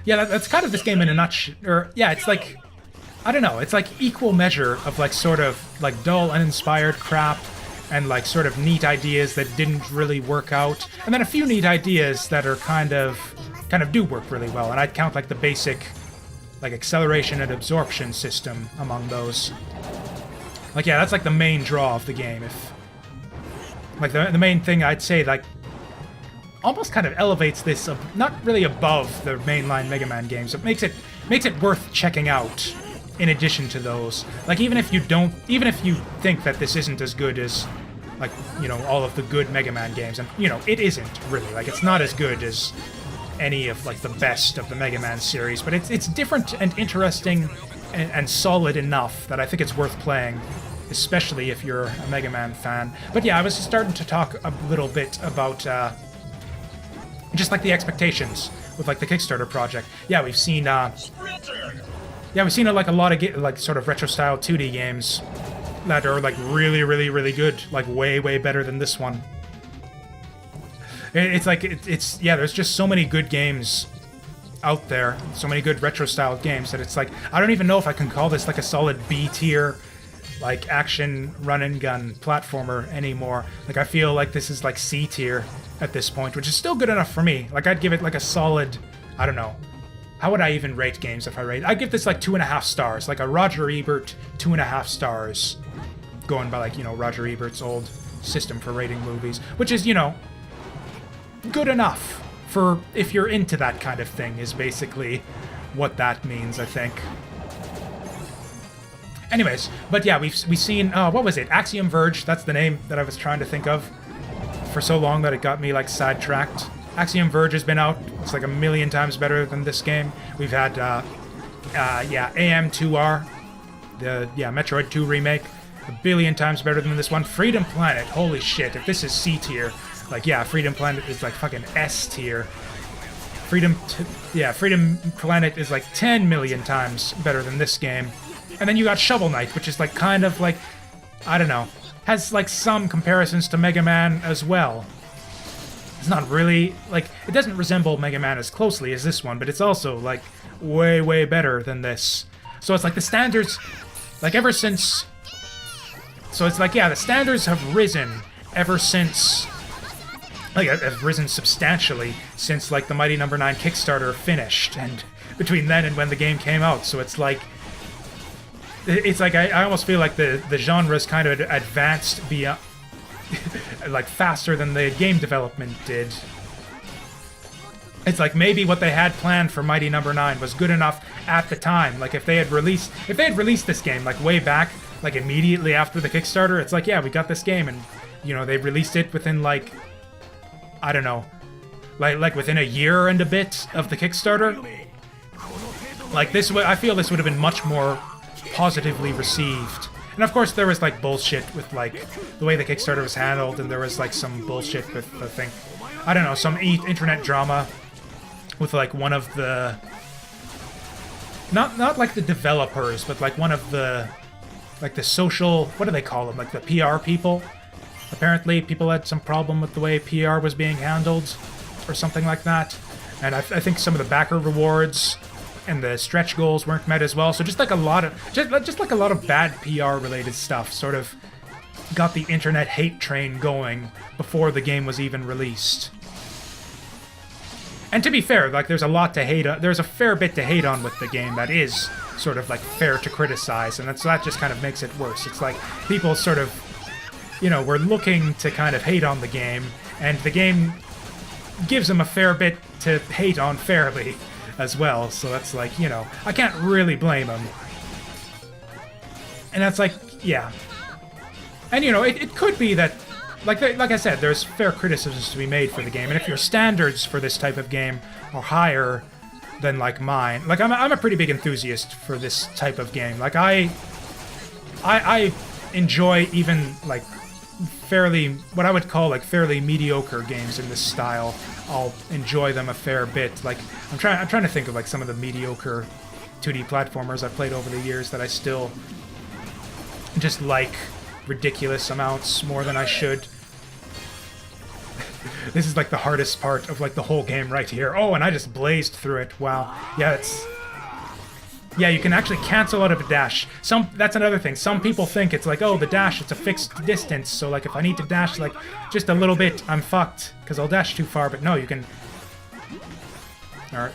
yeah, that's kind of this game in a nutshell. Or yeah, it's like, I don't know, it's like equal measure of like sort of like dull, uninspired crap, and like sort of neat ideas that didn't really work out, and then a few neat ideas that are kind of do work really well. And I'd count like the basic like acceleration and absorption system among those. Like yeah, that's like the main draw of the game. If like the main thing I'd say like almost kind of elevates this not really above the mainline Mega Man games. It makes it worth checking out. In addition to those, like even if you think that this isn't as good as, like, you know, all of the good Mega Man games, and you know it isn't really, like it's not as good as any of like the best of the Mega Man series, but it's different and interesting and solid enough that I think it's worth playing, especially if you're a Mega Man fan. But yeah, I was starting to talk a little bit about just like the expectations with like the Kickstarter project. Yeah, we've seen. Yeah, we've seen like a lot of like sort of retro-style 2D games that are like really, really, really good, like way, way better than this one. It's like it's yeah, there's just so many good games out there, so many good retro-style games that it's like I don't even know if I can call this like a solid B tier, like action run and gun platformer anymore. Like I feel like this is like C tier at this point, which is still good enough for me. Like I'd give it like a solid, I don't know. How would I even rate games if I rate? I'd give this like 2.5 stars, like a Roger Ebert 2.5 stars, going by like, you know, Roger Ebert's old system for rating movies, which is, you know, good enough for if you're into that kind of thing is basically what that means, I think. Anyways, but yeah, we've seen, what was it? Axiom Verge, that's the name that I was trying to think of for so long that it got me like sidetracked. Axiom Verge has been out. It's like a million times better than this game. We've had, yeah, AM2R, the Metroid 2 remake, a billion times better than this one. Freedom Planet, holy shit! If this is C tier, like yeah, Freedom Planet is like fucking S tier. Freedom Planet is like 10 million times better than this game. And then you got Shovel Knight, which is like kind of like, I don't know, has like some comparisons to Mega Man as well. It's not really, like, it doesn't resemble Mega Man as closely as this one, but it's also, like, way, way better than this. So it's like the standards, like, ever since... So it's like, yeah, the standards have risen ever since... Like, have risen substantially since, like, the Mighty No. 9 Kickstarter finished, and between then and when the game came out. So it's like... It's like, I almost feel like the genre's kind of advanced beyond... like faster than the game development did. It's like maybe what they had planned for Mighty No. 9 was good enough at the time. Like if they had released this game like way back, like immediately after the Kickstarter, it's like yeah, we got this game, and you know they released it within like I don't know, like within a year and a bit of the Kickstarter. Like this, I feel this would have been much more positively received. And of course there was like bullshit with like the way the Kickstarter was handled, and there was like some bullshit with the thing, I don't know, some internet drama with like one of the not like the developers, but like one of the like the social, what do they call them, like the PR people. Apparently people had some problem with the way PR was being handled or something like that, and I think some of the backer rewards and the stretch goals weren't met as well. So just like a lot of just like a lot of bad PR related stuff sort of got the internet hate train going before the game was even released. And to be fair, like there's a lot to hate on, there's a fair bit to hate on with the game that is sort of like fair to criticize, and that just kind of makes it worse. It's like people sort of, you know, were looking to kind of hate on the game, and the game gives them a fair bit to hate on fairly as well, so that's like, you know, I can't really blame them. And that's like, yeah. And you know, it could be that, like I said, there's fair criticisms to be made for the game, and if your standards for this type of game are higher than like mine, like I'm a pretty big enthusiast for this type of game. Like I enjoy even like fairly, what I would call like fairly mediocre games in this style. I'll enjoy them a fair bit. Like I'm trying to think of like some of the mediocre 2D platformers I've played over the years that I still just like ridiculous amounts more than I should. This is like the hardest part of like the whole game right here. Oh, and I just blazed through it. Wow. Yeah, it's... Yeah, you can actually cancel out of a dash. That's another thing. Some people think it's like, oh, the dash, it's a fixed distance. So like if I need to dash like just a little bit, I'm fucked because I'll dash too far. But no, you can... Alright.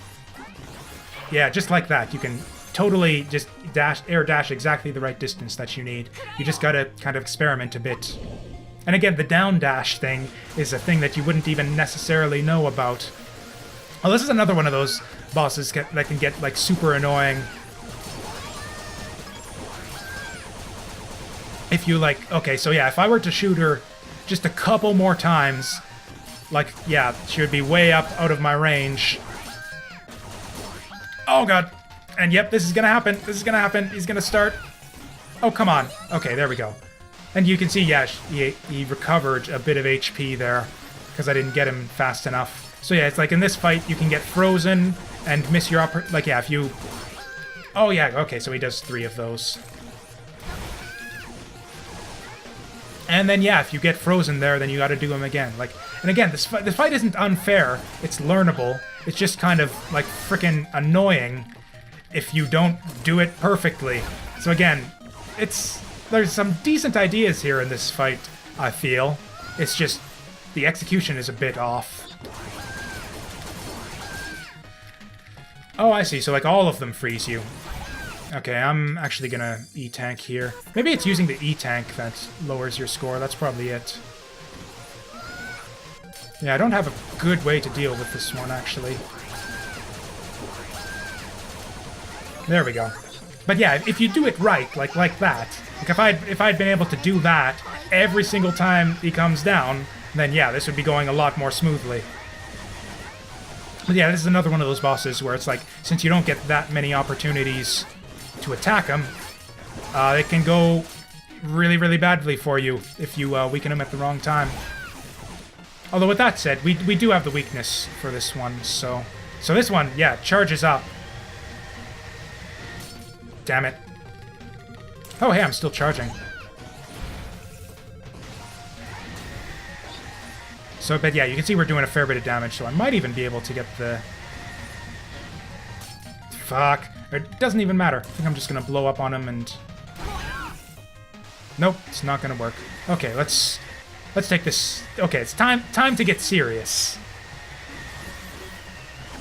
Yeah, just like that. You can totally just air dash exactly the right distance that you need. You just gotta kind of experiment a bit. And again, the down dash thing is a thing that you wouldn't even necessarily know about. Oh, this is another one of those bosses that can get like super annoying. If you like, okay, so yeah, if I were to shoot her just a couple more times, like, yeah, she would be way up out of my range. Oh god. And yep, this is gonna happen. This is gonna happen. He's gonna start. Oh, come on. Okay, there we go. And you can see, yeah, he recovered a bit of HP there because I didn't get him fast enough. So yeah, it's like in this fight, you can get frozen and miss your like, yeah, if you... Oh yeah, okay, so he does 3 of those. And then, yeah, if you get frozen there, then you gotta do them again. Like, and again, the fight isn't unfair. It's learnable. It's just kind of, like, freaking annoying if you don't do it perfectly. So again, there's some decent ideas here in this fight, I feel. It's just the execution is a bit off. Oh, I see. So, like, all of them freeze you. Okay, I'm actually gonna E-tank here. Maybe it's using the E-tank that lowers your score. That's probably it. Yeah, I don't have a good way to deal with this one, actually. There we go. But yeah, if you do it right, like that, like if I'd been able to do that every single time he comes down, then yeah, this would be going a lot more smoothly. But yeah, this is another one of those bosses where it's like, since you don't get that many opportunities to attack him, it can go really, really badly for you if you weaken him at the wrong time. Although with that said, we do have the weakness for this one, so this one, yeah, charges up. Damn it. Oh, hey, I'm still charging. So, but yeah, you can see we're doing a fair bit of damage, so I might even be able to get the... Fuck. It doesn't even matter. I think I'm just gonna blow up on him and... Nope, it's not gonna work. Okay, let's take this... Okay, it's time to get serious.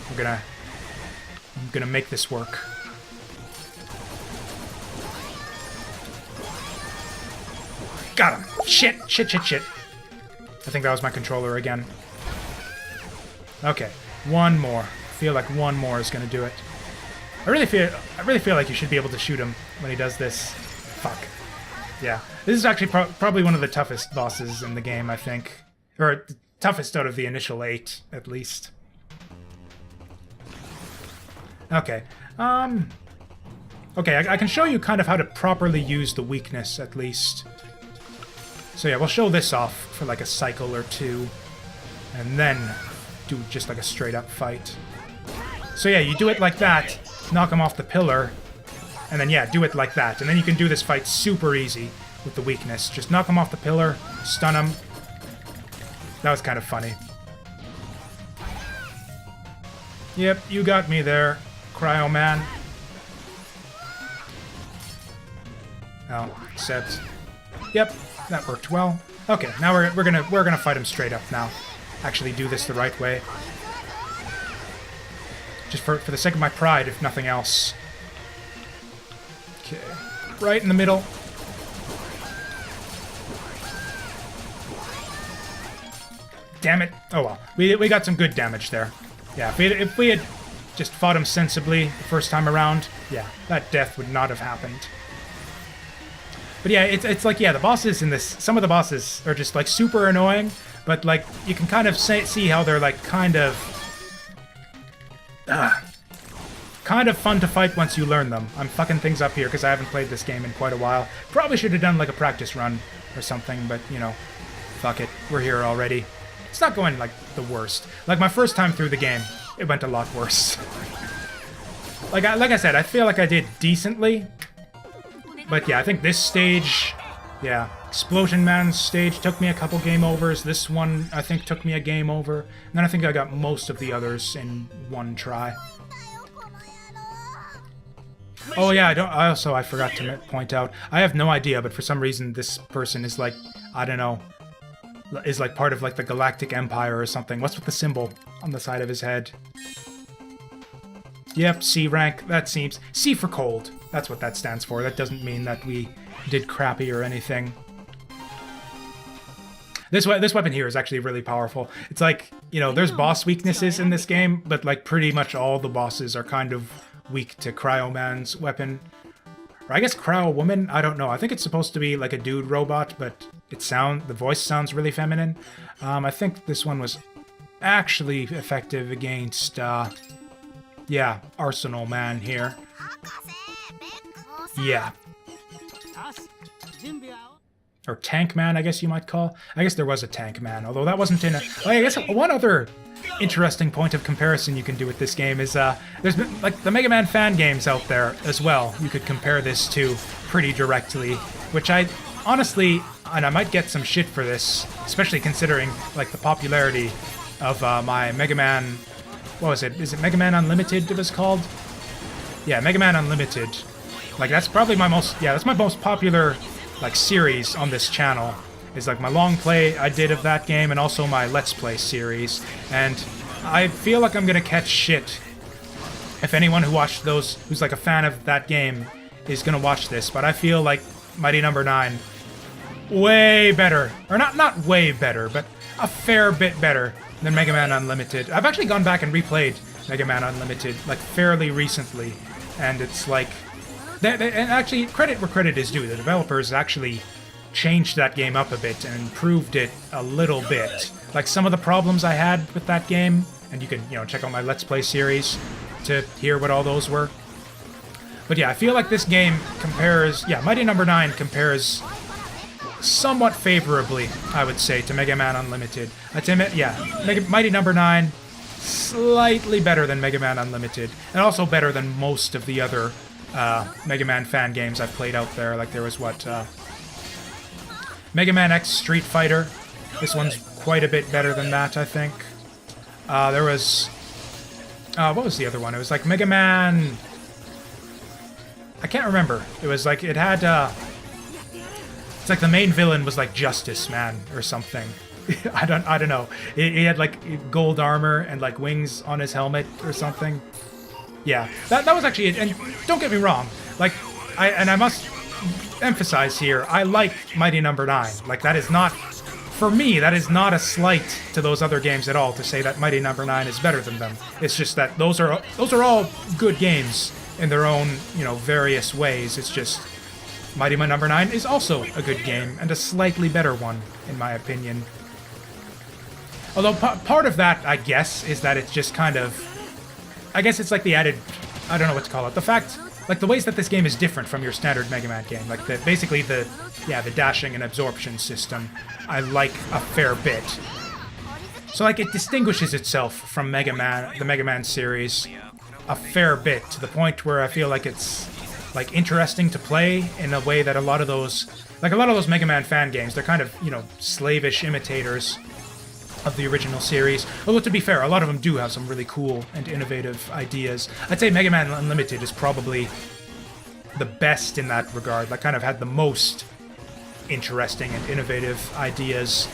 I'm gonna make this work. Got him! Shit! I think that was my controller again. Okay, one more. I feel like one more is gonna do it. I really feel like you should be able to shoot him when he does this. Fuck. Yeah. This is actually probably one of the toughest bosses in the game, I think. Or the toughest out of the initial 8, at least. Okay. Okay, I can show you kind of how to properly use the weakness, at least. So yeah, we'll show this off for like a cycle or two, and then do just like a straight up fight. So yeah, you do it like that, knock him off the pillar, and then yeah, do it like that. And then you can do this fight super easy with the weakness. Just knock him off the pillar, stun him. That was kind of funny. Yep, you got me there, Cryo Man. Oh, except... Yep. That worked well. Okay, now we're gonna fight him straight up now. Actually do this the right way. Just for the sake of my pride, if nothing else. Okay. Right in the middle. Damn it. Oh well. We got some good damage there. Yeah, if we had just fought him sensibly the first time around, yeah, that death would not have happened. But yeah, it's like, yeah, the bosses in this, some of the bosses are just, like, super annoying, but, like, you can kind of see how they're, like, kind of fun to fight once you learn them. I'm fucking things up here because I haven't played this game in quite a while. Probably should have done, like, a practice run or something, but, you know, fuck it. We're here already. It's not going, like, the worst. Like, my first time through the game, it went a lot worse. like I said, I feel like I did decently. But yeah, I think this stage, yeah, Explosion Man stage took me a couple game overs. This one, I think, took me a game over. And then I think I got most of the others in one try. Oh yeah, I forgot to point out, I have no idea, but for some reason this person is like, I don't know, is like part of like the Galactic Empire or something. What's with the symbol on the side of his head? Yep, C rank, that seems... C for cold. That's what that stands for. That doesn't mean that we did crappy or anything. This weapon here is actually really powerful. It's like, you know, there's boss weaknesses in this game, but like pretty much all the bosses are kind of weak to Cryo Man's weapon. Or I guess Cryo Woman? I don't know. I think it's supposed to be like a dude robot, but the voice sounds really feminine. I think this one was actually effective against, yeah, Arsenal Man here. Yeah. Or Tank Man, I guess you might call. I guess there was a Tank Man, although that wasn't in a... Oh, I guess one other interesting point of comparison you can do with this game is, there's been, like, the Mega Man fan games out there as well. You could compare this to pretty directly, which I honestly, and I might get some shit for this, especially considering, like, the popularity of my Mega Man... What was it? Is it Mega Man Unlimited it was called? Yeah, Mega Man Unlimited. Like, that's probably my most... Yeah, that's my most popular... like series on this channel is like my long play I did of that game and also my Let's Play series, and I feel like I'm gonna catch shit if anyone who watched those, who's like a fan of that game, is gonna watch this, but I feel like Mighty Number 9 way better, or not way better, but a fair bit better than Mega Man Unlimited. I've actually gone back and replayed Mega Man Unlimited like fairly recently, and it's like and actually, credit where credit is due. The developers actually changed that game up a bit and improved it a little bit. Like some of the problems I had with that game, and you can, you know, check out my Let's Play series to hear what all those were. But yeah, I feel like this game compares... Yeah, Mighty Number 9 compares somewhat favorably, I would say, to Mega Man Unlimited. I'd say, yeah, Mighty Number 9, slightly better than Mega Man Unlimited, and also better than most of the other Mega Man fan games I've played out there. Like there was Mega Man X Street Fighter. This one's quite a bit better than that, I think. There was what was the other one? It was like Mega Man... I can't remember. It was like, it had it's like the main villain was like Justice Man or something. I don't know. He had like gold armor and like wings on his helmet or something. Yeah, that was actually it. And don't get me wrong, like, I must emphasize here, I like Mighty Number 9. Like, that is not, for me, that is not a slight to those other games at all to say that Mighty Number 9 is better than them. It's just that those are all good games in their own, you know, various ways. It's just Mighty Number 9 is also a good game and a slightly better one, in my opinion. Although part of that, I guess, is that it's just kind of... I guess it's like the added, I don't know what to call it. The fact, like the ways that this game is different from your standard Mega Man game. Like basically the dashing and absorption system, I like a fair bit. So like it distinguishes itself from the Mega Man series a fair bit, to the point where I feel like it's like interesting to play in a way that a lot of those Mega Man fan games, they're kind of, you know, slavish imitators of the original series. Although, to be fair, a lot of them do have some really cool and innovative ideas. I'd say Mega Man Unlimited is probably the best in that regard. Like, kind of had the most interesting and innovative ideas.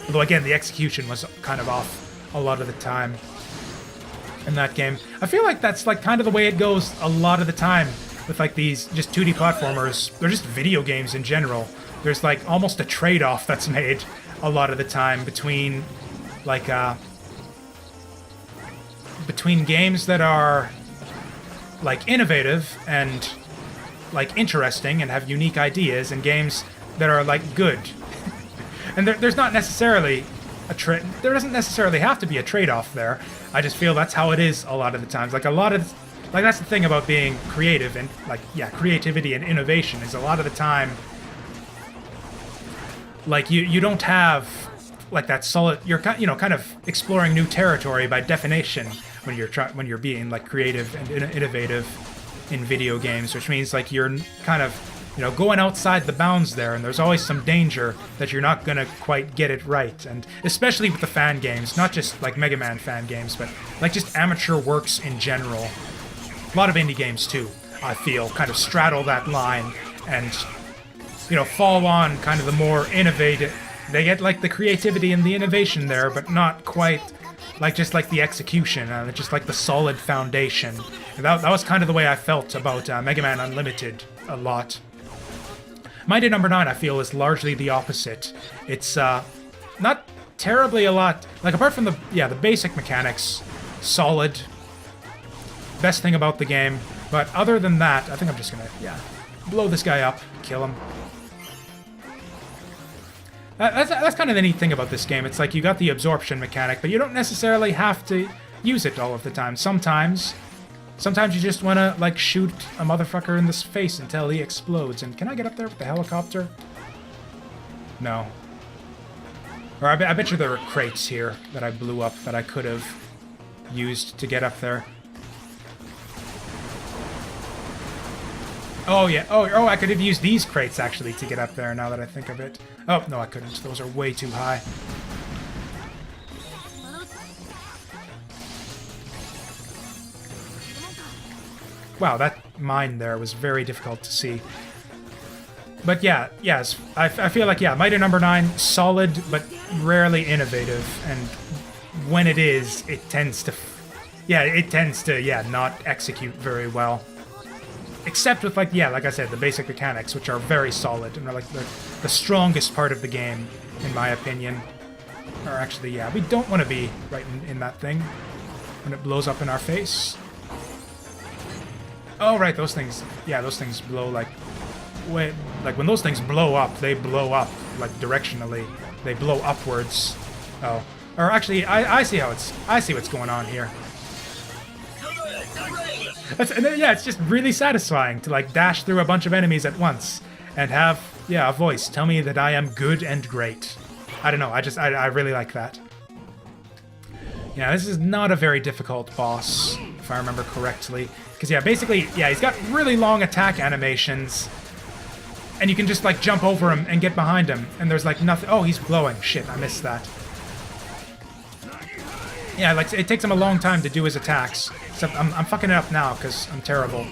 Although, again, the execution was kind of off a lot of the time in that game. I feel like that's, like, kind of the way it goes a lot of the time with, like, these just 2D platformers. They're just video games in general. There's, like, almost a trade-off that's made a lot of the time between... like, between games that are, like, innovative and, like, interesting and have unique ideas, and games that are, like, good. And there's not necessarily there doesn't necessarily have to be a trade-off there. I just feel that's how it is a lot of the times. Like, that's the thing about being creative, and, like, yeah, creativity and innovation is a lot of the time, like, you don't have... like that solid, you're, you know, kind of exploring new territory by definition when you're being like creative and innovative in video games, which means like you're kind of you know, going outside the bounds there, and there's always some danger that you're not gonna quite get it right. And especially with the fan games, not just like Mega Man fan games, but like just amateur works in general. A lot of indie games too, I feel, kind of straddle that line and, you know, fall on kind of the more innovative. They get like the creativity and the innovation there, but not quite like just like the execution, just like the solid foundation. And that was kind of the way I felt about Mega Man Unlimited a lot. Mighty Number 9, I feel, is largely the opposite. It's not terribly a lot, like apart from the basic mechanics, solid. Best thing about the game, but other than that, I think I'm just gonna, blow this guy up, kill him. That's kind of the neat thing about this game. It's like you got the absorption mechanic, but you don't necessarily have to use it all of the time. Sometimes you just want to, like, shoot a motherfucker in the face until he explodes. And can I get up there with the helicopter? No. Or I bet you there were crates here that I blew up that I could have used to get up there. Oh, yeah. Oh, I could have used these crates, actually, to get up there, now that I think of it. Oh, no, I couldn't. Those are way too high. Wow, that mine there was very difficult to see. But yeah, yes, I feel like, yeah, Mighty Number 9, solid, but rarely innovative. And when it is, it tends to, not execute very well. Except with, like I said, the basic mechanics, which are very solid and are like the strongest part of the game, in my opinion. Or actually, yeah, we don't want to be right in that thing when it blows up in our face. Oh, right, those things blow like when those things blow up, they blow up like directionally. They blow upwards. Oh, or actually, I see what's going on here. It's just really satisfying to like dash through a bunch of enemies at once and have, a voice tell me that I am good and great. I don't know, I really like that. Yeah, this is not a very difficult boss, if I remember correctly. Because, basically, he's got really long attack animations. And you can just, like, jump over him and get behind him. And there's, like, nothing. Oh, he's glowing. Shit, I missed that. Yeah, like, it takes him a long time to do his attacks. Except I'm fucking it up now, because I'm terrible.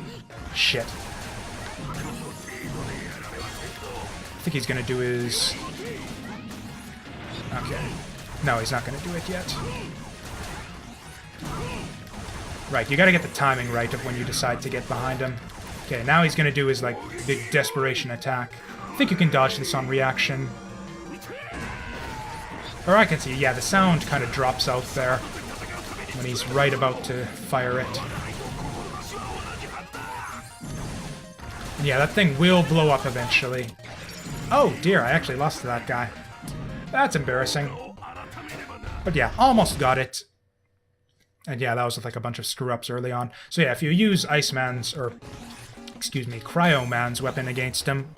Shit. I think he's gonna do his... Okay. No, he's not gonna do it yet. Right, you gotta get the timing right of when you decide to get behind him. Okay, now he's gonna do his, like, big desperation attack. I think you can dodge this on reaction. Or I can see, the sound kind of drops out there when he's right about to fire it. And that thing will blow up eventually. Oh dear, I actually lost to that guy. That's embarrassing. But almost got it. And that was with like a bunch of screw-ups early on. So if you use Iceman's, or, excuse me, Cryo Man's weapon against him,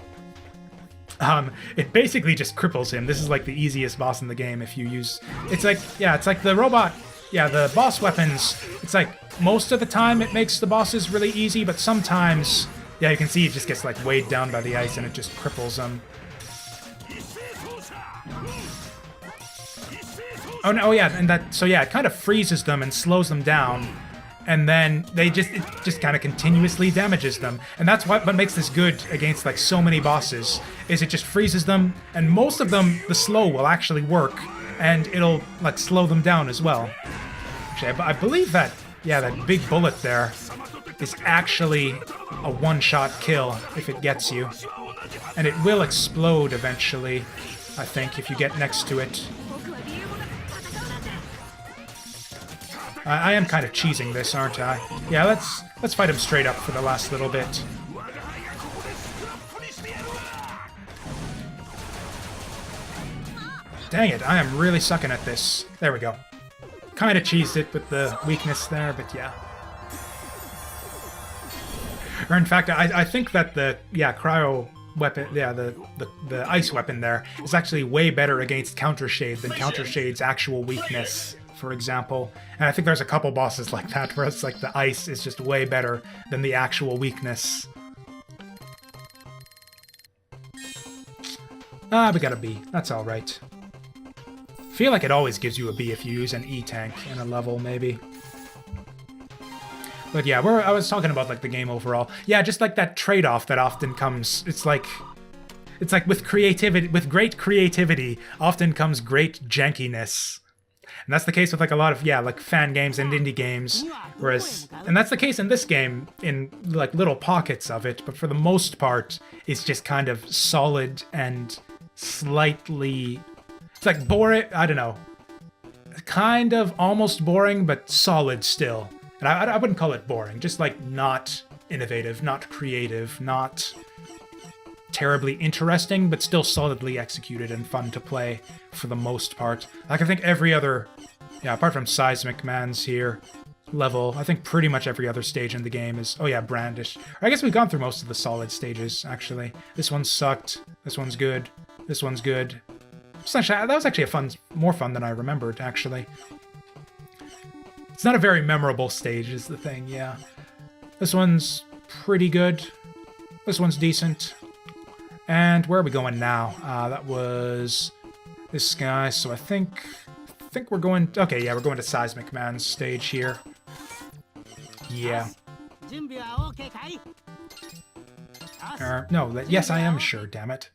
it basically just cripples him. This is like the easiest boss in the game if you use... It's like, it's like the robot... the boss weapons, it's like most of the time it makes the bosses really easy, but sometimes, you can see it just gets like weighed down by the ice and it just cripples them. Oh, no, and that, so it kind of freezes them and slows them down, and then it just kind of continuously damages them. And that's what makes this good against, like, so many bosses, is it just freezes them, and most of them, the slow will actually work, and it'll, like, slow them down as well. Actually, I believe that, that big bullet there is actually a one-shot kill if it gets you. And it will explode eventually, I think, if you get next to it. I am kind of cheesing this, aren't I? Let's fight him straight up for the last little bit. Dang it, I am really sucking at this. There we go. Kind of cheesed it with the weakness there, but Or in fact, I think that the, cryo weapon, the ice weapon there is actually way better against Counter Shade than Counter Shade's actual weakness, for example. And I think there's a couple bosses like that where it's like the ice is just way better than the actual weakness. Ah, we got a B. That's alright. Feel like it always gives you a B if you use an E-tank in a level, maybe. But yeah, I was talking about, like, the game overall. Yeah, just, like, that trade-off that often comes... It's like with creativity, with great creativity, often comes great jankiness. And that's the case with, like, a lot of, yeah, like, fan games and indie games. Whereas... And that's the case in this game, in, like, little pockets of it. But for the most part, it's just kind of solid and slightly... It's like boring, I don't know. Kind of almost boring, but solid still. And I wouldn't call it boring, just like not innovative, not creative, not terribly interesting, but still solidly executed and fun to play for the most part. Like I think every other, yeah, apart from Seismic Man's here level, I think pretty much every other stage in the game is, oh yeah, Brandish. I guess we've gone through most of the solid stages, actually. This one sucked, this one's good, this one's good. That was actually more fun than I remembered, actually. It's not a very memorable stage, is the thing, yeah. This one's pretty good. This one's decent. And where are we going now? That was this guy, so I think we're going... Okay, yeah, we're going to Seismic Man's stage here. Yeah. No, yes, I am sure, damn it.